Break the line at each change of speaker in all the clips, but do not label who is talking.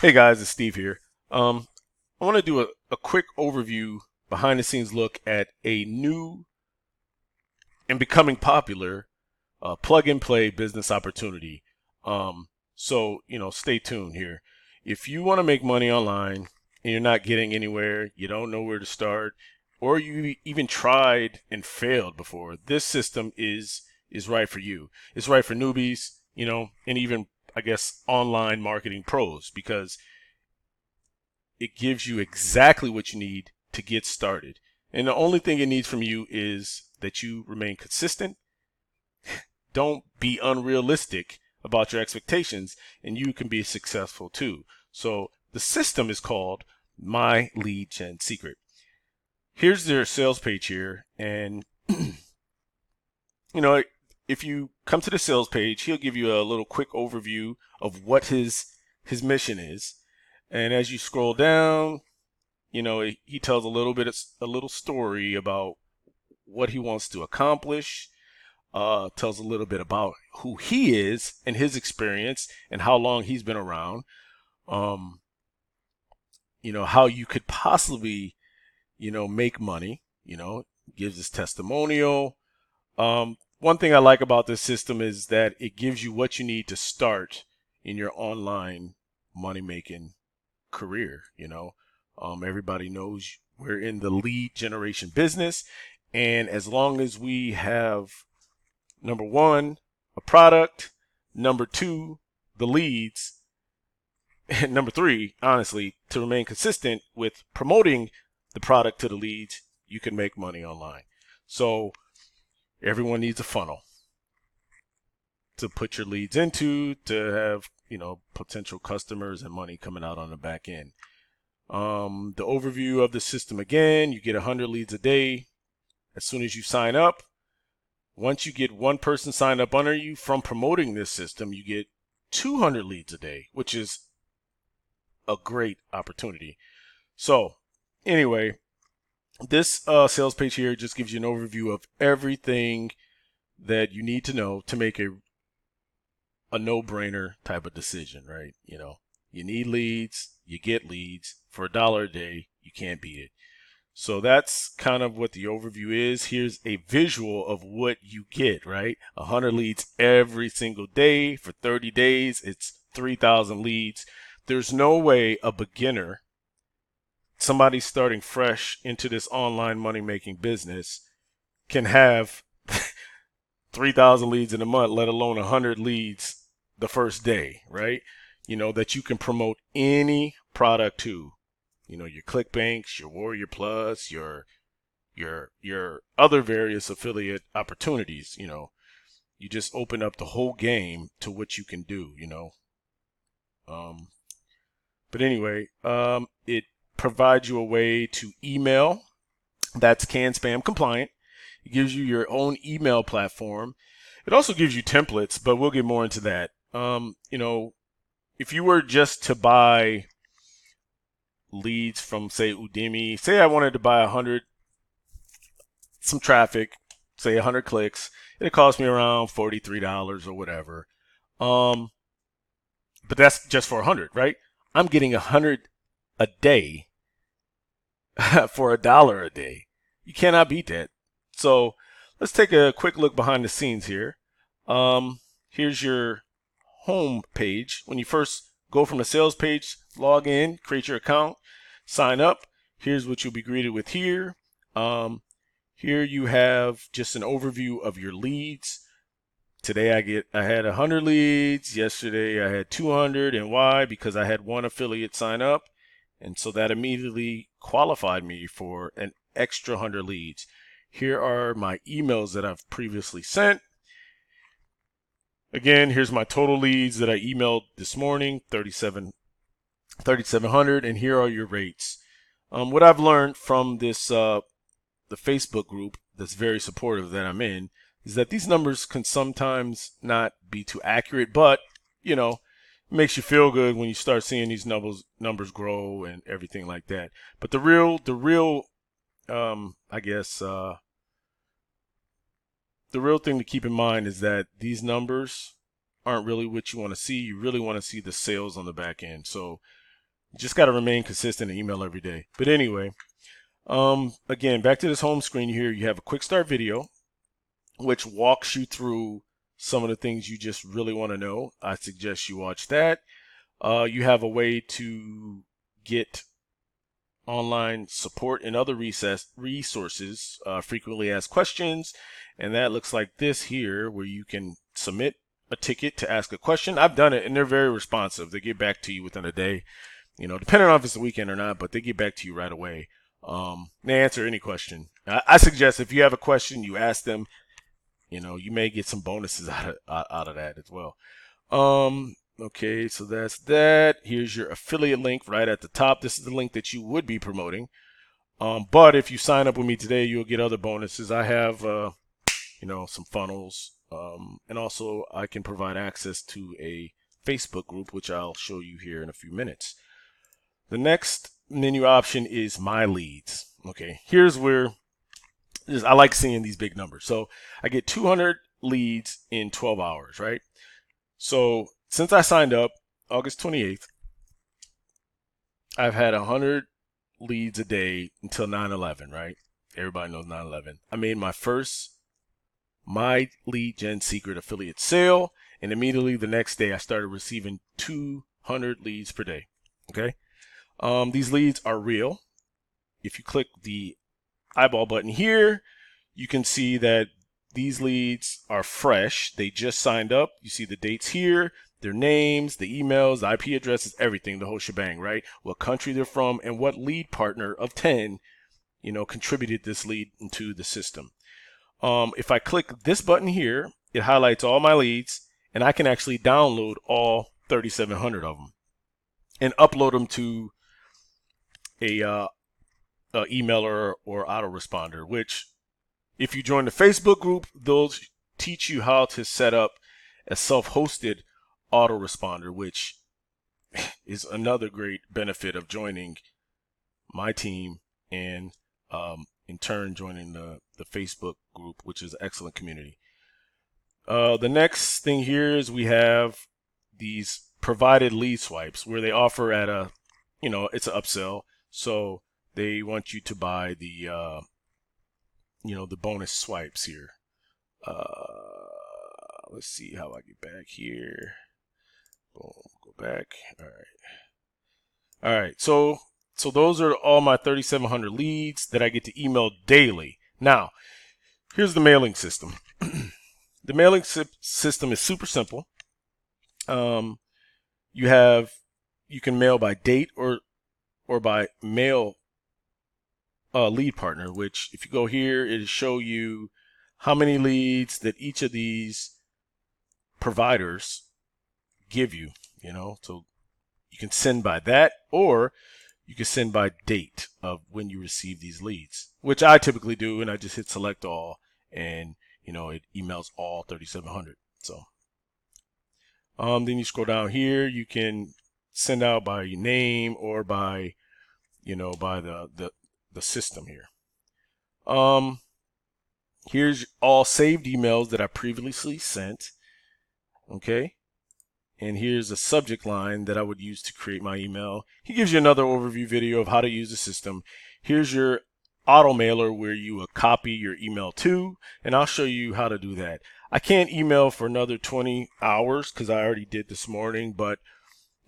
Hey guys, it's Steve here. I want to do a quick overview, behind the scenes look at a new and becoming popular plug and play business opportunity. Stay tuned here. If you want to make money online and you're not getting anywhere, you don't know where to start, or you even tried and failed before, this system is right for you. It's right for newbies, and even I guess online marketing pros because it gives you exactly what you need to get started. And the only thing it needs from you is that you remain consistent. Don't be unrealistic about your expectations, and you can be successful too. So the system is called My Lead Gen Secret. Here's their sales page here, and you know, if you come to the sales page, he'll give you a little quick overview of what his mission is. And as you scroll down, he tells a little story about what he wants to accomplish, tells a little bit about who he is and his experience and how long he's been around, um, how you could possibly, make money, gives his testimonial. One thing I like about this system is that it gives you what you need to start in your online money making career. Everybody knows we're in the lead generation business. And as long as we have, number one, a product, number two, the leads, and number three, honestly, to remain consistent with promoting the product to the leads, you can make money online. So everyone needs a funnel to put your leads into to have, potential customers and money coming out on the back end. The overview of the system again, you get 100 leads a day as soon as you sign up. Once you get one person signed up under you from promoting this system, you get 200 leads a day, which is a great opportunity. So, anyway, this sales page here just gives you an overview of everything that you need to know to make a no-brainer type of decision, right? You need leads, you get leads for $1 a day, you can't beat it. So that's kind of what the overview is. Here's a visual of what you get, right? 100 leads every single day for 30 days. It's 3,000 leads. There's no way a beginner, somebody starting fresh into this online money making business, can have 3,000 leads in a month, let alone 100 leads the first day, right? That you can promote any product to. Your ClickBanks, your Warrior Plus, your other various affiliate opportunities. You just open up the whole game to what you can do. Um, but anyway, it provides you a way to email that's CAN spam compliant. It gives you your own email platform. It also gives you templates, but we'll get more into that. If you were just to buy leads from, say, Udemy, say I wanted to buy 100, some traffic, say 100 clicks, it cost me around $43 or whatever. Um, but that's just for 100, right? I'm getting 100 a day for $1 a day. You cannot beat that. So let's take a quick look behind the scenes here. Here's your home page. When you first go from the sales page, log in, create your account, sign up. Here's what you'll be greeted with here. Here you have just an overview of your leads. Today I had 100 leads. Yesterday I had 200. And why? Because I had one affiliate sign up. And so that immediately qualified me for an extra 100 leads. Here are my emails that I've previously sent. Again, here's my total leads that I emailed this morning, 3,700, and here are your rates. What I've learned from this the Facebook group that's very supportive that I'm in is that these numbers can sometimes not be too accurate, but it makes you feel good when you start seeing these numbers grow and everything like that. But the real I guess the real thing to keep in mind is that these numbers aren't really what you want to see. You really want to see the sales on the back end. So You just got to remain consistent and email every day. But anyway, again, back to this home screen here, you have a quick start video, which walks you through some of the things you just really want to know. I suggest you watch that. You have a way to get online support and other resources, frequently asked questions, and that looks like this here, where you can submit a ticket to ask a question. I've done it, and they're very responsive. They get back to you within a day, depending on if it's a weekend or not, but they get back to you right away. They answer any question. I suggest if you have a question, you ask them. You may get some bonuses out of that as well. Okay, so that's that. Here's your affiliate link right at the top. This is the link that you would be promoting. But if you sign up with me today, you'll get other bonuses. I have, some funnels, and also I can provide access to a Facebook group, which I'll show you here in a few minutes. The next menu option is My Leads. Okay, here's where I like seeing these big numbers. So I get 200 leads in 12 hours, right? So since I signed up August 28th, I've had 100 leads a day until 9/11, right? Everybody knows 9/11. I made my first My Lead Gen Secret affiliate sale, and immediately the next day I started receiving 200 leads per day. Okay, these leads are real. If you click the eyeball button here, you can see that these leads are fresh. They just signed up. You see the dates here, their names, the emails, the IP addresses, everything, the whole shebang, right? What country they're from and what lead partner of 10, contributed this lead into the system. If I click this button here, it highlights all my leads, and I can actually download all 3,700 of them and upload them to a emailer or autoresponder, which if you join the Facebook group, they'll teach you how to set up a self-hosted autoresponder, which is another great benefit of joining my team and in turn joining the Facebook group, which is an excellent community. The next thing here is we have these provided lead swipes where they offer at it's an upsell. So they want you to buy the bonus swipes here. Let's see how I get back here. Boom, go back. All right. So those are all my 3,700 leads that I get to email daily. Now, here's the mailing system. The mailing system is super simple. You can mail by date or by mail lead partner, which if you go here, it'll show you how many leads that each of these providers give you, so you can send by that, or you can send by date of when you receive these leads, which I typically do, and I just hit select all, and it emails all 3,700. So then you scroll down here, you can send out by your name or by by the system here. Here's all saved emails that I previously sent. Okay, and here's a subject line that I would use to create my email. He gives you another overview video of how to use the system. Here's your auto mailer where you will copy your email to, and I'll show you how to do that. I can't email for another 20 hours because I already did this morning, but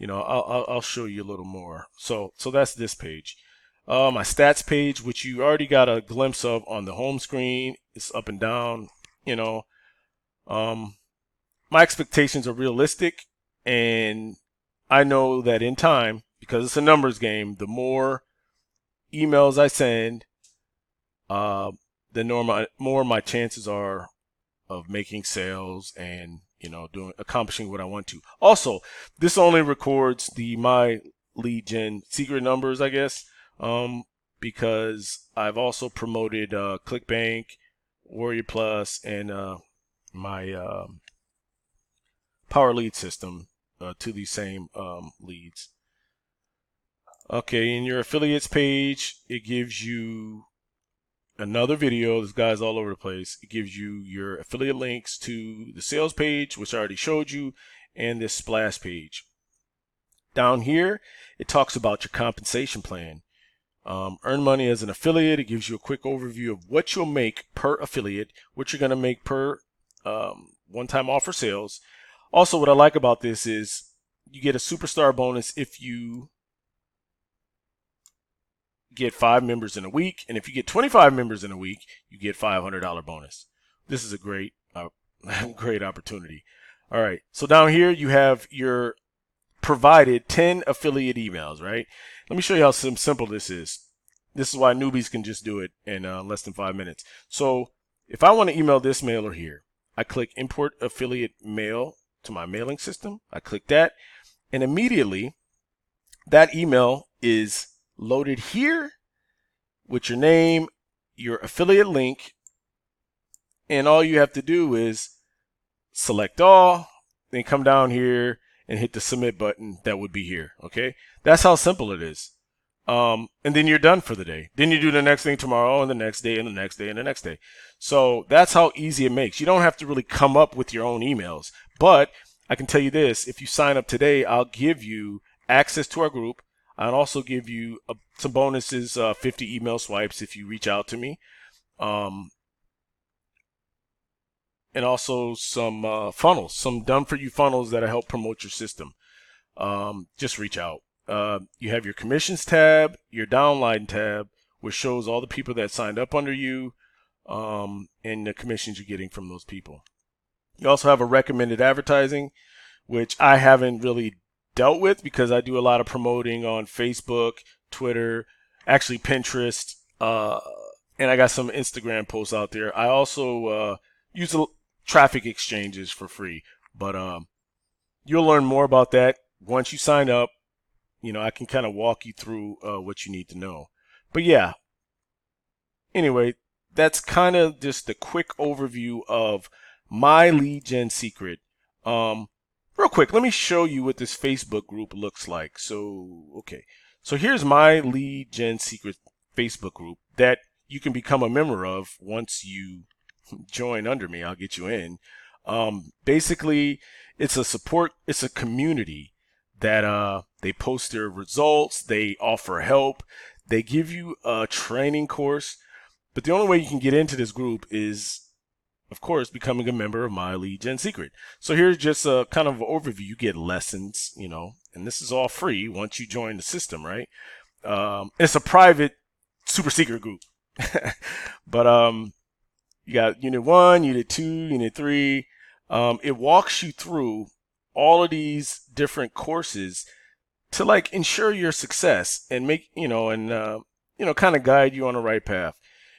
I'll show you a little more. So that's this page. My stats page, which you already got a glimpse of on the home screen. It's up and down. My expectations are realistic, and I know that in time, because it's a numbers game, the more emails I send, the more my chances are of making sales and accomplishing what I want to. Also, this only records the My Lead Gen Secret numbers, I guess, because I've also promoted ClickBank, Warrior Plus, and my Power Lead system to these same leads. Okay, in your affiliates page, it gives you another video. This guy's all over the place. It gives you your affiliate links to the sales page, which I already showed you, and this splash page. Down here, it talks about your compensation plan. Earn money as an affiliate. It gives you a quick overview of what you'll make per affiliate, what you're going to make per one-time offer sales. Also, what I like about this is you get a superstar bonus if you get 5 members in a week, and if you get 25 members in a week, you get $500 bonus. This is a great great opportunity. All right, so down here you have your provided 10 affiliate emails, right? Let me show you how simple this is. This is why newbies can just do it in less than 5 minutes. So if I want to email this mailer here, I click import affiliate mail to my mailing system. I click that, and immediately that email is loaded here with your name, your affiliate link, and all you have to do is select all, then come down here and hit the submit button that would be here. Okay, that's how simple it is. And then you're done for the day. Then you do the next thing tomorrow, and the next day, and the next day, and the next day. So that's how easy it makes. You don't have to really come up with your own emails. But I can tell you this, if you sign up today, I'll give you access to our group. I'll also give you some bonuses, 50 email swipes if you reach out to me. And also some funnels, some done-for-you funnels that'll help promote your system. Just reach out. You have your commissions tab, your downline tab, which shows all the people that signed up under you and the commissions you're getting from those people. You also have a recommended advertising, which I haven't really dealt with because I do a lot of promoting on Facebook, Twitter, actually Pinterest, and I got some Instagram posts out there. I also use traffic exchanges for free, but you'll learn more about that once you sign up. You know, I can kind of walk you through what you need to know. But yeah, anyway, that's kind of just a quick overview of my lead gen secret. Real quick, let me show you what this Facebook group looks like. So, okay. So here's my lead gen secret Facebook group that you can become a member of once you join under me. I'll get you in. Basically, it's a community that they post their results, they offer help, they give you a training course. But the only way you can get into this group is, of course, becoming a member of My Lead Gen Secret. So here's just a kind of overview. You get lessons, you know, and this is all free once you join the system, right? It's a private super secret group. But you got Unit 1, Unit 2, Unit 3. It walks you through all of these different courses to like ensure your success and make, kind of guide you on the right path.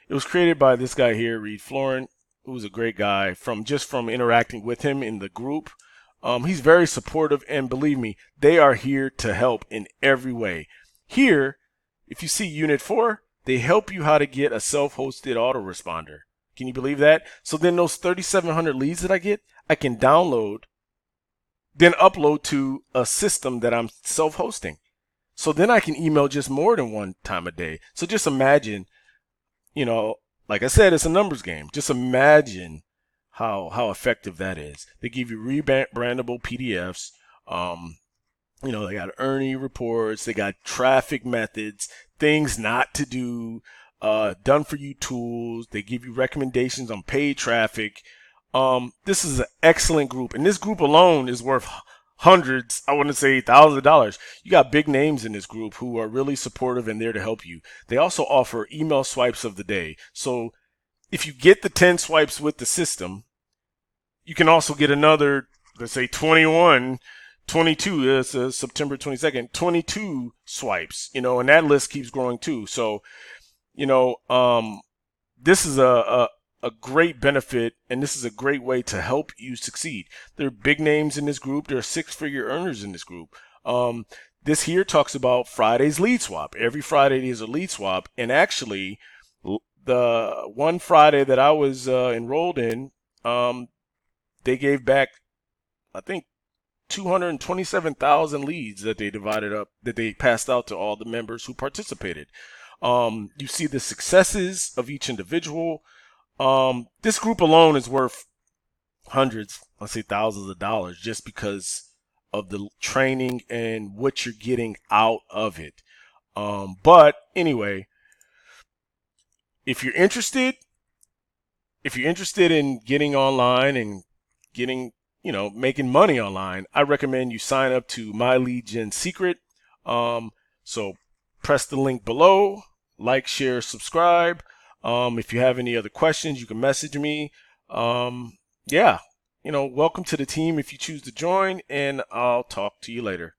It was created by this guy here, Reed Florin, who's a great guy from interacting with him in the group. He's very supportive, and believe me, they are here to help in every way. Here, if you see Unit 4, they help you how to get a self-hosted autoresponder. Can you believe that? So then those 3,700 leads that I get, I can download, then upload to a system that I'm self-hosting. So then I can email just more than one time a day. So just imagine, like I said, it's a numbers game. Just imagine how effective that is. They give you rebrandable PDFs. They got earning reports. They got traffic methods, things not to do, done for you tools. They give you recommendations on paid traffic. This is an excellent group, and this group alone is worth hundreds, I want to say thousands of dollars. You got big names in this group who are really supportive and there to help you. They also offer email swipes of the day. So if you get the 10 swipes with the system, you can also get another, let's say 22, September 22nd, 22 swipes, and that list keeps growing too. So, this is a great benefit, and this is a great way to help you succeed. There are big names in this group. There are 6-figure earners in this group. This here talks about Friday's lead swap. Every Friday is a lead swap, and actually, the one Friday that I was enrolled in, they gave back, I think, 227,000 leads that they divided up, that they passed out to all the members who participated. You see the successes of each individual. This group alone is worth hundreds, let's say thousands of dollars, just because of the training and what you're getting out of it. But anyway, if you're interested, in getting online and getting, making money online, I recommend you sign up to My Lead Gen Secret. So press the link below, like, share, subscribe. If you have any other questions, you can message me. Yeah, welcome to the team if you choose to join, and I'll talk to you later.